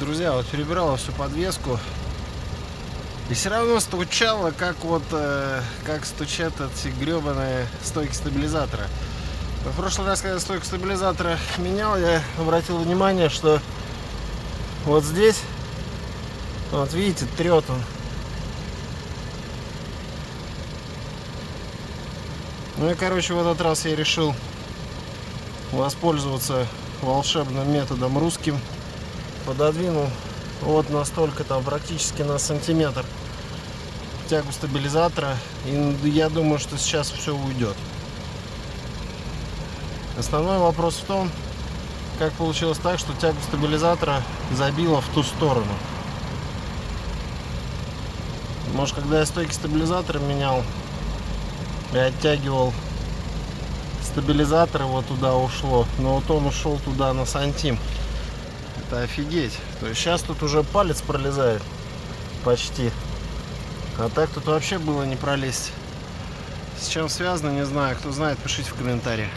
Друзья, вот перебирала всю подвеску. И все равно стучало, как как стучат эти гребаные стойки стабилизатора. В прошлый раз, когда стойку стабилизатора менял, я обратил внимание, что вот здесь, вот видите, трет он. Ну и, короче, в этот раз я решил воспользоваться волшебным методом русским. Пододвинул вот настолько, там практически на сантиметр, тягу стабилизатора, и я думаю, что сейчас все уйдет. Основной вопрос в том, как получилось так, что тягу стабилизатора забило в ту сторону. Может, когда я стойки стабилизатора менял и оттягивал стабилизатор, вот туда ушло, но вот он ушел туда на сантим. Это офигеть. То есть сейчас тут уже палец пролезает почти, а так тут вообще было не пролезть. С чем связано, не знаю. Кто знает, пишите в комментариях.